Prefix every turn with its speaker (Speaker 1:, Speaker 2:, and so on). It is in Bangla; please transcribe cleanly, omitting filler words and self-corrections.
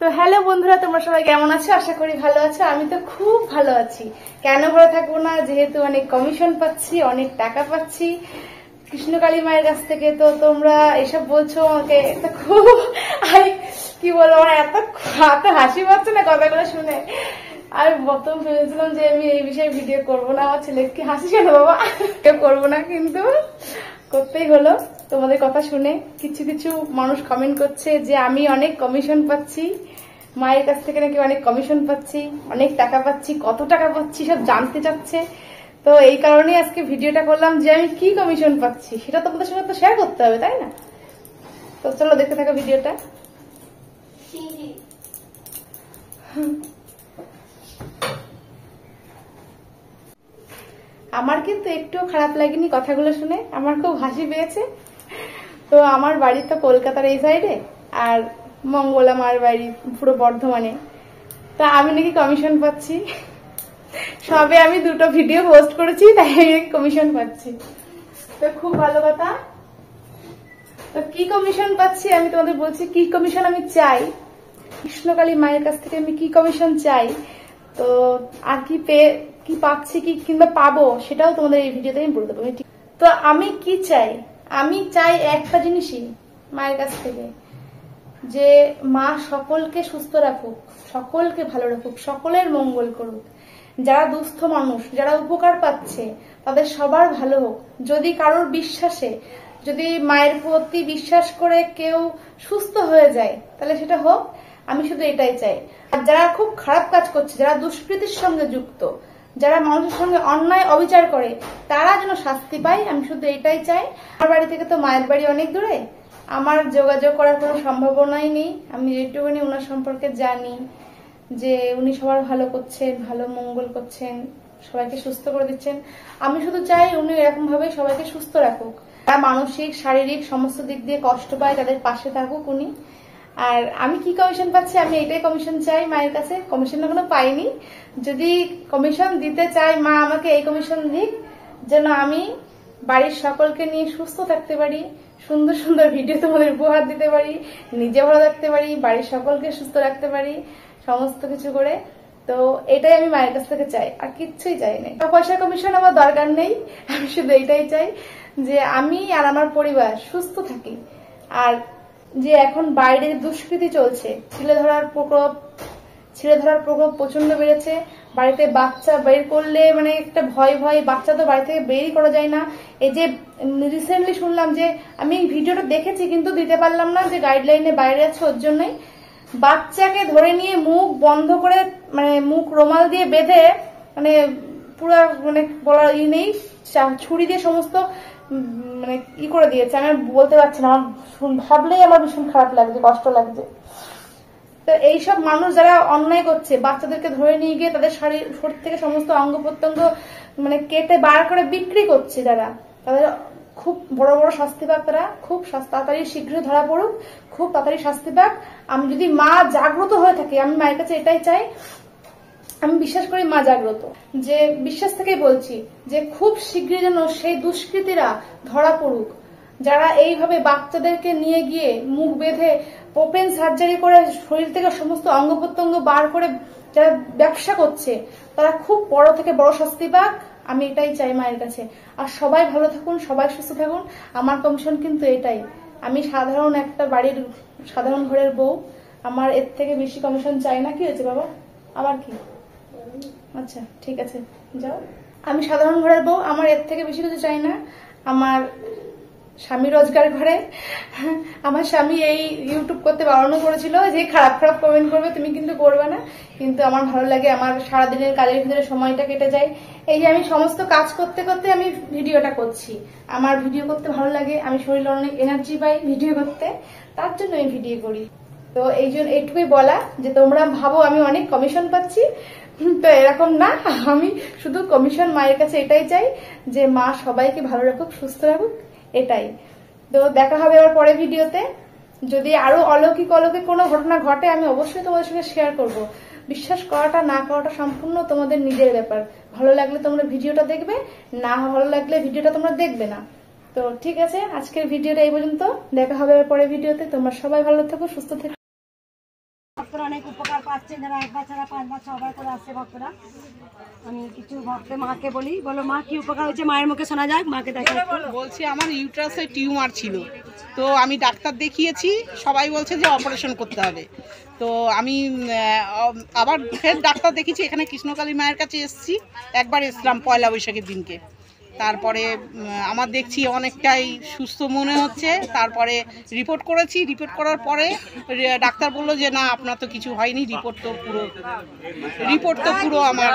Speaker 1: তো হ্যালো বন্ধুরা, তোমরা সবাই কেমন আছো? আশা করি ভালো আছো। আমি তো খুব ভালো আছি। কেন ভালো থাকবো না, যেহেতু অনেক কমিশন পাচ্ছি, অনেক টাকা পাচ্ছি কৃষ্ণকালী মায়ের কাছ থেকে। তো তোমরা এসব বলছো আমাকে, তো খুব কি বলবো, আমার এত হাসি পাচ্ছে না কথাগুলো শুনে। আমি প্রথম ভেবেছিলাম যে আমি এই বিষয়ে ভিডিও করবো না, আমার ছেলে কি হাসি কেন বাবা, কেউ করবো না, কিন্তু করতেই হলো তোমাদের কথা শুনে। কিছু কিছু মানুষ কমেন্ট করছে যে আমি অনেক কমিশন পাচ্ছি মায়ের কাছ থেকে, নাকি অনেক কমিশন পাচ্ছি, অনেক টাকা পাচ্ছি, কত টাকা পাচ্ছি সব জানতে চাচ্ছে। তো এই কারণে আজকে ভিডিওটা করলাম যে আমি কি কমিশন পাচ্ছি সেটা তোমাদের সঙ্গে তো শেয়ার করতে হবে, তাই না? তো চলো দেখতে থাকো ভিডিওটা। আমার কিন্তু একটুও খারাপ লাগেনি কথাগুলো শুনে, আমার খুব হাসি পেয়েছে। তো আমার বাড়ি তো কলকাতার এই সাইডে, আর মঙ্গলা মার বাড়ি পুরো বর্ধমানে। তা আমি নাকি কমিশন পাচ্ছি, সবে আমি 2টো ভিডিও পোস্ট করেছি, তাই আমি কমিশন পাচ্ছি। তো খুব ভালো কথা। তো কি কমিশন পাচ্ছি আমি তোমাদের বলছি, কি কমিশন আমি চাই কৃষ্ণকালী মায়ের কাছ থেকে, আমি কি কমিশন চাই। তো আর কি পাচ্ছি কি কিংবা পাবো সেটাও তোমাদের এই ভিডিওতে আমি বলে দেবো। তো আমি কি চাই, আমি চাই একটা জিনিসই মায়ের কাছ থেকে, যে মা সকলকে সুস্থ রাখুক, সকলকে ভালো রাখুক, সকলের মঙ্গল করুক। যারা দুস্থ মানুষ, যারা উপকার পাচ্ছে, তাদের সবার ভালো হোক। যদি কারোর বিশ্বাসে, যদি মায়ের প্রতি বিশ্বাস করে কেউ সুস্থ হয়ে যায়, তাহলে সেটা হোক। আমি শুধু এটাই চাই। আর যারা খুব খারাপ কাজ করছে, যারা দুষ্কৃতির সঙ্গে যুক্ত, যারা মানুষের সঙ্গে অন্যায় অবিচার করে, তারা যেন শাস্তি পায়, আমি শুধু এটাই চাই। আমার বাড়ি থেকে তো মায়ের বাড়ি অনেক দূরে, আমার যোগাযোগ করার কোনো সম্ভাবনাই নেই। আমি যেটুকুনি ওনার সম্পর্কে জানি যে উনি সবার ভালো করছেন, ভালো মঙ্গল করছেন, সবাইকে সুস্থ করে দিচ্ছেন। আমি শুধু চাই উনি এরকম ভাবে সবাইকে সুস্থ রাখুক, যারা মানসিক শারীরিক সমস্ত দিক দিয়ে কষ্ট পায় তাদের পাশে থাকুক উনি। আর আমি কি কমিশন পাচ্ছি, আমি এটাই কমিশন চাই মায়ের কাছে। কমিশন এখনো পাইনি, যদি কমিশন দিতে চাই মা আমাকে এই কমিশন দিক, যেন আমি বাড়ির সকলকে নিয়ে সুস্থ থাকতে পারি, সুন্দর সুন্দর ভিডিও তোমাদের উপহার দিতে পারি, নিজে ভালো থাকতে পারি, বাড়ির সকলকে সুস্থ রাখতে পারি, সমস্ত কিছু করে। তো এটাই আমি মায়ের কাছ থেকে চাই, আর কিচ্ছুই চাই না। টাকা পয়সা কমিশন আমার দরকার নেই, আমি শুধু এইটাই চাই যে আমি আর আমার পরিবার সুস্থ থাকি। আর যে এখন বাইরে দুষ্কৃতি চলছে, ছেলে ধরার প্রকোপ প্রচন্ড বেড়েছে। বাড়িতে বাচ্চা বের করলে মানে একটা ভয় ভয়, বাচ্চা তো বাড়ি থেকে বেরই করা যায় না। এই যে রিসেন্টলি শুনলাম, যে আমি ভিডিওটা দেখেছি কিন্তু দিতে পারলাম না, যে গাইডলাইনে বাইরে আছে, ওর জন্যই বাচ্চাকে ধরে নিয়ে মুখ বন্ধ করে, মানে মুখ রুমাল দিয়ে বেঁধে, মানে পুরো মানে বলার নেই, ছুরি দিয়ে সমস্ত মানে করে দিয়েছে। আমি বলতে পারছি না, আমার ভাবলেই আমার ভীষণ খারাপ লাগছে, কষ্ট লাগছে। তো এইসব মানুষ যারা অন্যায় করছে, বাচ্চাদেরকে ধরে নিয়ে গিয়ে তাদের শরীর থেকে সমস্ত অঙ্গ প্রত্যঙ্গ মানে কেটে বার করে বিক্রি করছে, যারা তাদের খুব বড় বড় শাস্তি পাক, তারা খুব তাড়াতাড়ি শীঘ্রই ধরা পড়ুক, খুব তাড়াতাড়ি শাস্তি পাক। আমি যদি মা জাগ্রত হয়ে থাকি, আমি মায়ের কাছে এটাই চাই। আমি বিশ্বাস করি মা জাগ্রত, যে বিশ্বাস থেকেই বলছি যে খুব শীঘ্রই যেন সেই দুষ্কৃতীরা ধরা পড়ুক, যারা এইভাবে বাচ্চাদেরকে নিয়ে গিয়ে মুখ বেঁধে ওপেন সার্জারি করে শরীর থেকে সমস্ত অঙ্গ প্রত্যঙ্গ বার করে যারা ব্যবসা করছে, তারা খুব বড় থেকে বড় শাস্তি পাক। আমি এটাই চাই মায়ের কাছে। আর সবাই ভালো থাকুন, সবাই সুস্থ থাকুন। আমার কমিশন কিন্তু এটাই। আমি সাধারণ একটা বাড়ির সাধারণ ঘরের বউ, আমার এর থেকে বেশি কমিশন চাই না। কি হয়েছে বাবা, আবার কি? আচ্ছা ঠিক আছে, যাও। আমি সাধারণ ঘরের বউ, আমার এর থেকে বেশি কিছু চাই না। আমার স্বামী রোজগার করে, আমার স্বামী এই ইউটিউব করতে বারণ করেছিল যে খারাপ খারাপ কমেন্ট করবে, তুমি কিন্তু করবে না। কিন্তু আমার ভালো লাগে, আমার সারাদিনের কাজের ভিতরে সময়টা কেটে যায়। এই যে আমি সমস্ত কাজ করতে করতে আমি ভিডিওটা করছি, আমার ভিডিও করতে ভালো লাগে, আমি শরীরে অনেক এনার্জি পাই ভিডিও করতে, তার জন্য আমি ভিডিও করি। তো এই জন্য এইটুকুই বলা, যে তোমরা ভাবো আমি অনেক কমিশন পাচ্ছি, তো এরকম না। আমি শুধু কমিশন মায়ের কাছে এটাই চাই, যে মা সবাইকে ভালো রাখুক, সুস্থ রাখুক, এটাই। তো দেখা হবে আবার পরে ভিডিওতে। যদি আরো অলৌকিক কোনো ঘটনা ঘটে, আমি অবশ্যই তোমাদের সঙ্গে শেয়ার করব। বিশ্বাস করাটা না করাটা সম্পূর্ণ তোমাদের নিজের ব্যাপার। ভালো লাগলে তোমরা ভিডিওটা দেখবে, না ভালো লাগলে ভিডিওটা তোমরা দেখবে না। তো ঠিক আছে, আজকের ভিডিওটা এই পর্যন্ত। দেখা হবে পরে ভিডিওতে। তোমরা সবাই ভালো থেকো, সুস্থ থেকো।
Speaker 2: ভক্তরা অনেক উপকার পাচ্ছেন, যারা 1 বার ছাড়া 5 বার 6 বার করে আসছে ভক্তরা। আমি কিছু ভক্ত মাকে বলি, বলো মা কি উপকার হয়েছে, মায়ের মুখে শোনা যাক, মাকে দেখা।
Speaker 3: বলছি আমার ইউট্রাসে টিউমার ছিল, তো আমি ডাক্তার দেখিয়েছি, সবাই বলছে যে অপারেশন করতে হবে। তো আমি আবার ফের ডাক্তার দেখিয়েছি, এখানে কৃষ্ণকালী মায়ের কাছে এসেছি, একবার এসলাম পয়লা বৈশাখের দিনকে। তারপরে আমার দেখছি অনেকটাই সুস্থ মনে হচ্ছে। তারপরে রিপোর্ট করেছি, রিপোর্ট করার পরে ডাক্তার বললো যে না আপনার তো কিছু হয়নি, রিপোর্ট তো পুরো আমার